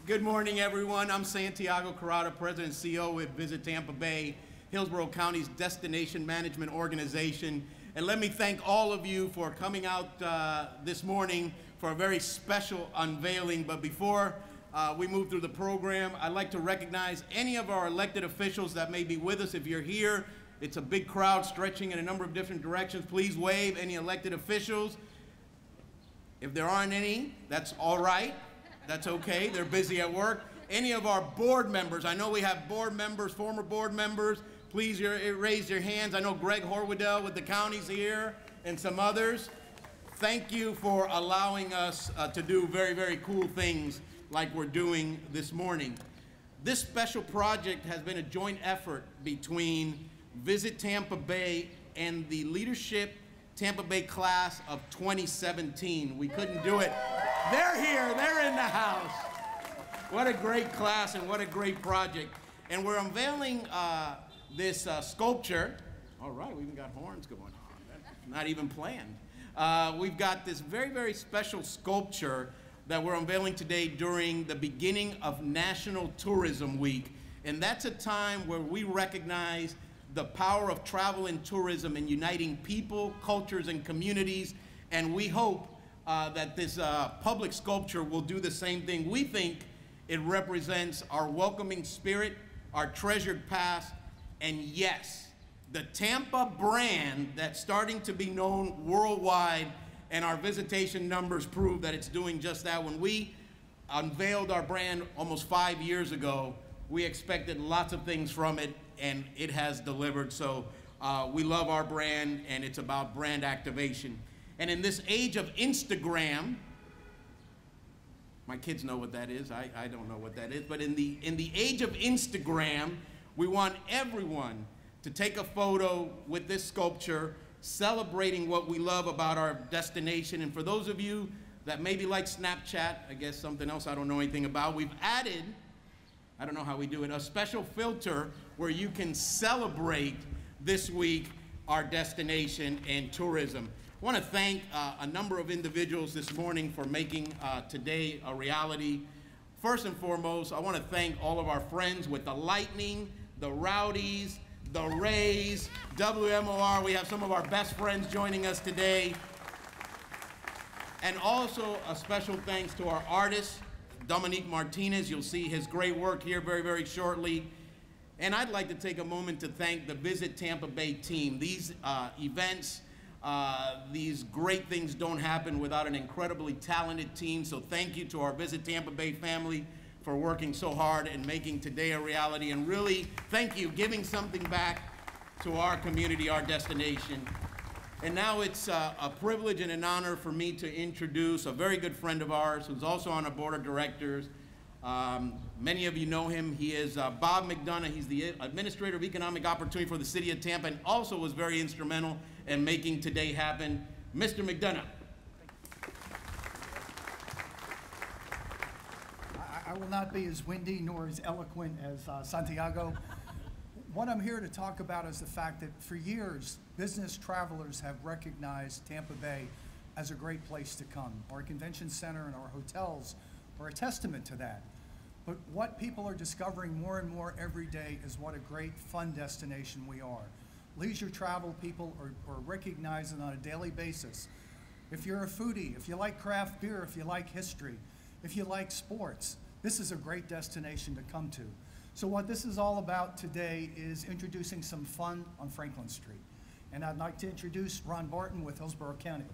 Good morning, everyone. I'm Santiago Corrado, President and CEO with Visit Tampa Bay, Hillsborough County's destination management organization. And let me thank all of you for coming out this morning for a very special unveiling. But before we move through the program, I'd like to recognize any of our elected officials that may be with us. If you're here, it's a big crowd stretching in a number of different directions. Please wave any elected officials. If there aren't any, that's all right. That's okay, they're busy at work. Any of our board members, I know we have board members, former board members, please raise your hands. I know Greg Horwedel with the county's here and some others. Thank you for allowing us to do very, very cool things like we're doing this morning. This special project has been a joint effort between Visit Tampa Bay and the Leadership Tampa Bay class of 2017. We couldn't do it. They're here, they're in the house. What a great class and what a great project. And we're unveiling this sculpture. All right, we even got horns going on. That's not even planned. We've got this very, very special sculpture that we're unveiling today during the beginning of National Tourism Week. And that's a time where we recognize the power of travel and tourism in uniting people, cultures, and communities. And we hope that this public sculpture will do the same thing. We think it represents our welcoming spirit, our treasured past, and yes, the Tampa brand that's starting to be known worldwide, and our visitation numbers prove that it's doing just that. When we unveiled our brand almost 5 years ago, we expected lots of things from it, and it has delivered. So we love our brand, and it's about brand activation. And in this age of Instagram, my kids know what that is, I don't know what that is, but in the age of Instagram, we want everyone to take a photo with this sculpture, celebrating what we love about our destination. And for those of you that maybe like Snapchat, I guess something else I don't know anything about, we've added, I don't know how we do it, a special filter where you can celebrate this week our destination and tourism. I want to thank a number of individuals this morning for making today a reality. First and foremost, I want to thank all of our friends with the Lightning, the Rowdies, the Rays, WMOR. We have some of our best friends joining us today. And also a special thanks to our artist, Dominique Martinez. You'll see his great work here very, very shortly. And I'd like to take a moment to thank the Visit Tampa Bay team. These events, these great things don't happen without an incredibly talented team. So thank you to our Visit Tampa Bay family for working so hard and making today a reality. And really, thank you, giving something back to our community, our destination. And now it's a privilege and an honor for me to introduce a very good friend of ours who's also on our board of directors. Many of you know him. He is Bob McDonough. He's the Administrator of Economic Opportunity for the City of Tampa and also was very instrumental in making today happen. Mr. McDonough. I will not be as windy nor as eloquent as Santiago. What I'm here to talk about is the fact that for years, business travelers have recognized Tampa Bay as a great place to come. Our convention center and our hotels are a testament to that. But what people are discovering more and more every day is what a great fun destination we are. Leisure travel people are recognizing on a daily basis. If you're a foodie, if you like craft beer, if you like history, if you like sports, this is a great destination to come to. So what this is all about today is introducing some fun on Franklin Street. And I'd like to introduce Ron Barton with Hillsborough County.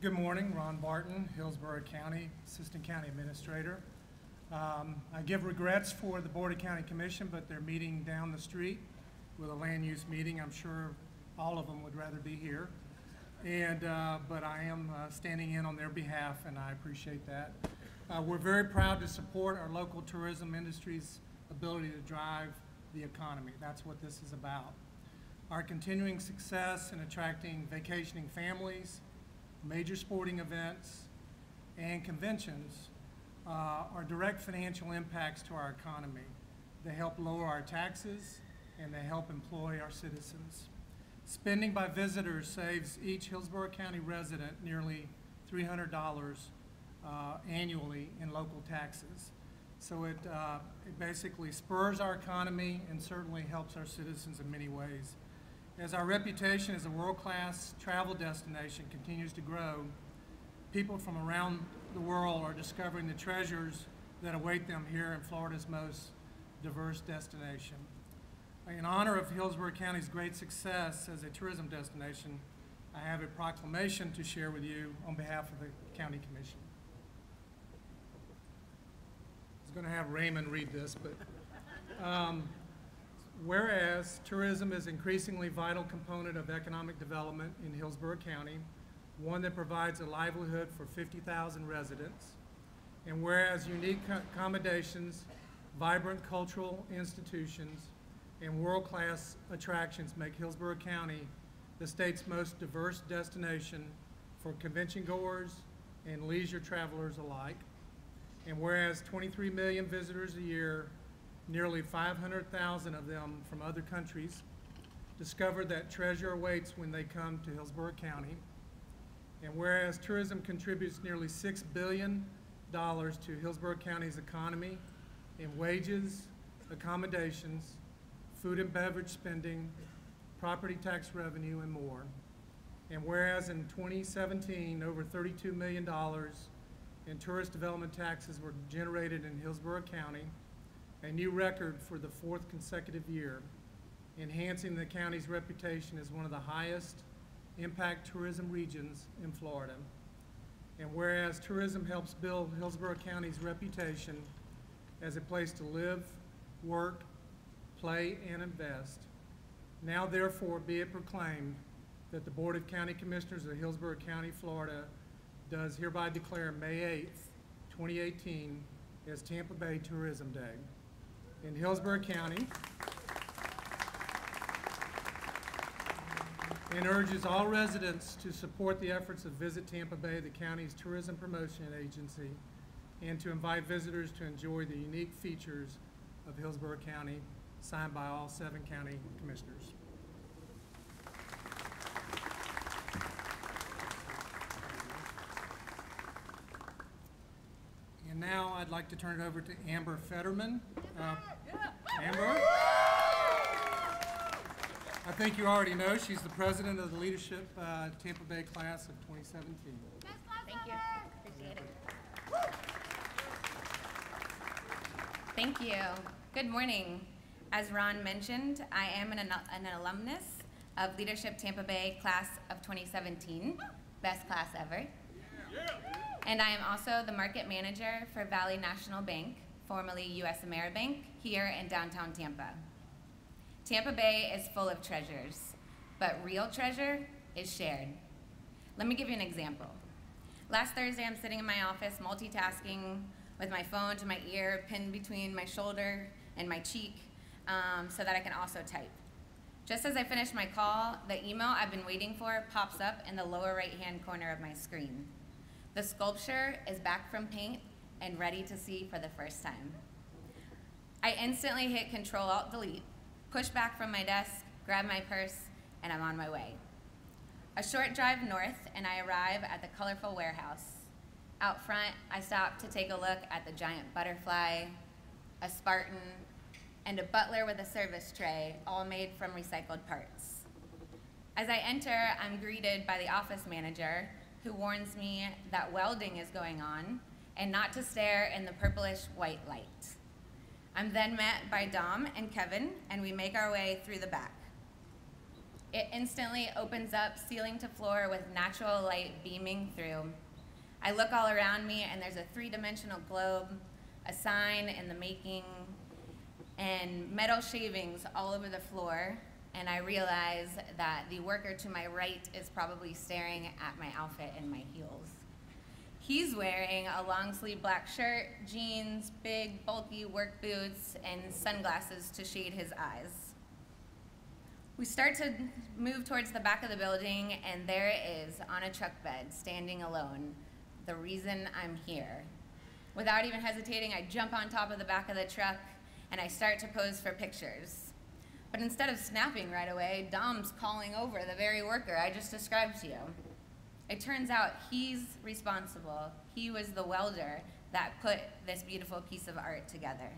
Good morning, Ron Barton, Hillsborough County, Assistant County Administrator. I give regrets for the Board of County Commission, but they're meeting down the street with a land use meeting. I'm sure all of them would rather be here. But I am standing in on their behalf, and I appreciate that. We're very proud to support our local tourism industry's ability to drive the economy. That's what this is about. Our continuing success in attracting vacationing families, major sporting events, and conventions are direct financial impacts to our economy. they help lower our taxes, and they help employ our citizens. Spending by visitors saves each Hillsborough County resident nearly $300 annually in local taxes. So it basically spurs our economy and certainly helps our citizens in many ways. As our reputation as a world-class travel destination continues to grow, people from around the world are discovering the treasures that await them here in Florida's most diverse destination. In honor of Hillsborough County's great success as a tourism destination, I have a proclamation to share with you on behalf of the County Commission. I was going to have Raymond read this, but whereas tourism is an increasingly vital component of economic development in Hillsborough County, one that provides a livelihood for 50,000 residents, and whereas unique accommodations, vibrant cultural institutions, and world-class attractions make Hillsborough County the state's most diverse destination for convention goers and leisure travelers alike. And whereas 23 million visitors a year, nearly 500,000 of them from other countries, discover that treasure awaits when they come to Hillsborough County. And whereas tourism contributes nearly $6 billion to Hillsborough County's economy in wages, accommodations, food and beverage spending, property tax revenue, and more. And whereas in 2017, over $32 million in tourist development taxes were generated in Hillsborough County, a new record for the 4th consecutive year, enhancing the county's reputation as one of the highest impact tourism regions in Florida. And whereas tourism helps build Hillsborough County's reputation as a place to live, work, play, and invest, now therefore be it proclaimed that the Board of County Commissioners of Hillsborough County, Florida, does hereby declare May 8th, 2018 as Tampa Bay Tourism Day. In Hillsborough County, and urges all residents to support the efforts of Visit Tampa Bay, the county's tourism promotion agency, and to invite visitors to enjoy the unique features of Hillsborough County, signed by all 7 county commissioners. And now I'd like to turn it over to Amber Fetterman. Amber? I think you already know she's the president of the Leadership Tampa Bay class of 2017. Thank you. Appreciate it. Thank you. Good morning. As Ron mentioned, I am an alumnus of Leadership Tampa Bay class of 2017, best class ever. And I am also the market manager for Valley National Bank, formerly US Ameribank, here in downtown Tampa. Tampa Bay is full of treasures, but real treasure is shared. Let me give you an example. Last Thursday, I'm sitting in my office multitasking with my phone to my ear, pinned between my shoulder and my cheek, so that I can also type. Just as I finish my call, the email I've been waiting for pops up in the lower right-hand corner of my screen. The sculpture is back from paint and ready to see for the first time. I instantly hit Control-Alt-Delete, push back from my desk, grab my purse, and I'm on my way. A short drive north, and I arrive at the colorful warehouse. Out front, I stop to take a look at the giant butterfly, a Spartan, and a butler with a service tray, all made from recycled parts. As I enter, I'm greeted by the office manager, who warns me that welding is going on and not to stare in the purplish white light. I'm then met by Dom and Kevin, and we make our way through the back. It instantly opens up ceiling to floor with natural light beaming through. I look all around me, and there's a 3-dimensional globe, a sign in the making, and metal shavings all over the floor, and I realize that the worker to my right is probably staring at my outfit and my heels. He's wearing a long-sleeve black shirt, jeans, big, bulky work boots, and sunglasses to shade his eyes. We start to move towards the back of the building, and there it is on a truck bed, standing alone, the reason I'm here. Without even hesitating, I jump on top of the back of the truck, and I start to pose for pictures. But instead of snapping right away, Dom's calling over the very worker I just described to you. It turns out he's responsible. He was the welder that put this beautiful piece of art together.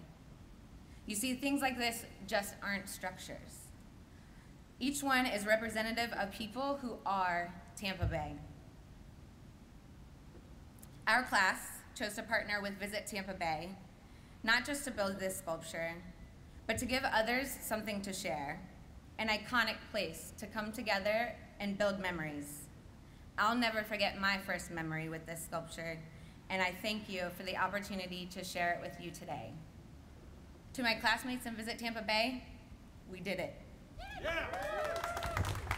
You see, things like this just aren't structures. Each one is representative of people who are Tampa Bay. Our class chose to partner with Visit Tampa Bay, not just to build this sculpture, but to give others something to share, an iconic place to come together and build memories. I'll never forget my first memory with this sculpture, and I thank you for the opportunity to share it with you today. To my classmates in Visit Tampa Bay, we did it. Yeah.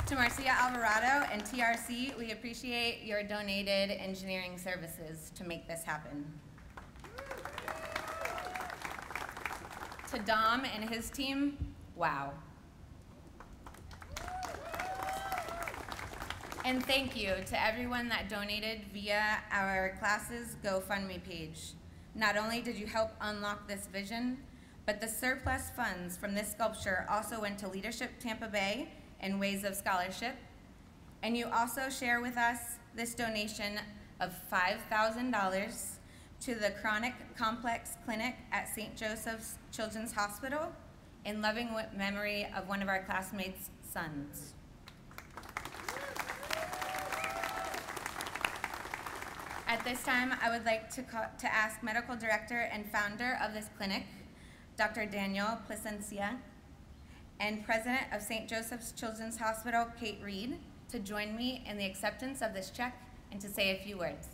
To Marcia Alvarado and TRC, we appreciate your donated engineering services to make this happen. To Dom and his team, wow. And thank you to everyone that donated via our class's GoFundMe page. Not only did you help unlock this vision, but the surplus funds from this sculpture also went to Leadership Tampa Bay and Ways of Scholarship. And you also share with us this donation of $5,000 to the Chronic Complex Clinic at St. Joseph's Children's Hospital in loving memory of one of our classmates' sons. At this time, I would like to ask Medical Director and founder of this clinic, Dr. Daniel Placencia, and President of St. Joseph's Children's Hospital, Kate Reed, to join me in the acceptance of this check and to say a few words.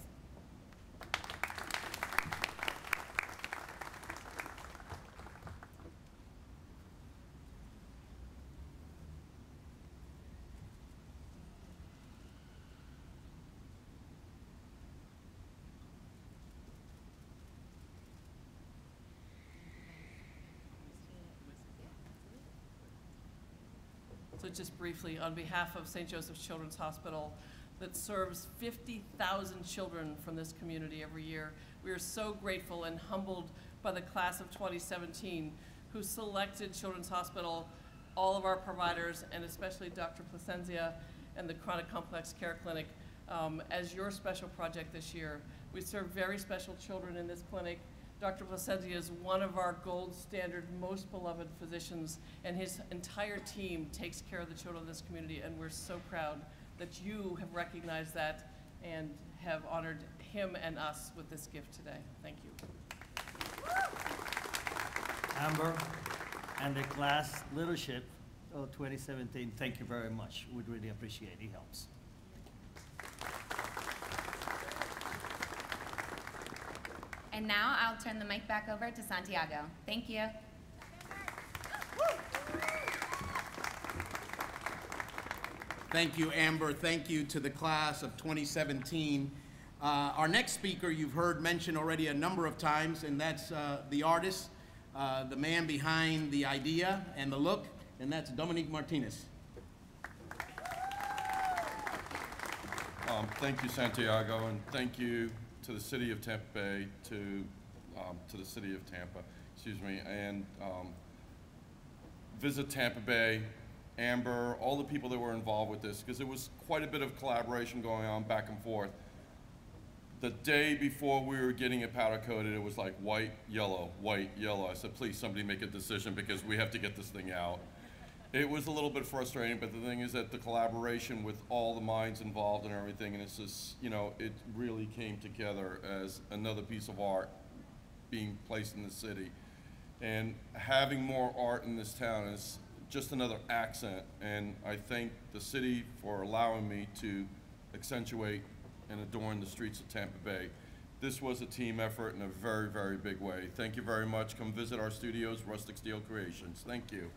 So just briefly, on behalf of St. Joseph's Children's Hospital that serves 50,000 children from this community every year, we are so grateful and humbled by the class of 2017 who selected Children's Hospital, all of our providers, and especially Dr. Placencia and the Chronic Complex Care Clinic as your special project this year. We serve very special children in this clinic. Dr. Placencia is one of our gold standard, most beloved physicians, and his entire team takes care of the children of this community, and we're so proud that you have recognized that and have honored him and us with this gift today. Thank you. Amber and the class leadership of 2017, thank you very much. We'd really appreciate it. It helps. And now I'll turn the mic back over to Santiago. Thank you. Thank you, Amber. Thank you to the class of 2017. Our next speaker you've heard mentioned already a number of times, and that's the artist, the man behind the idea and the look, and that's Dominique Martinez. Thank you, Santiago, and thank you to the city of Tampa Bay, to the city of Tampa, and Visit Tampa Bay, Amber, all the people that were involved with this, because there was quite a bit of collaboration going on back and forth. The day before we were getting it powder coated, it was like white, yellow, white, yellow. I said, please, somebody make a decision because we have to get this thing out. It was a little bit frustrating, but the thing is that the collaboration with all the minds involved and everything, and it's just, you know, it really came together as another piece of art being placed in the city. And having more art in this town is just another accent, and I thank the city for allowing me to accentuate and adorn the streets of Tampa Bay. This was a team effort in a very, very big way. Thank you very much. Come visit our studios, Rustic Steel Creations. Thank you.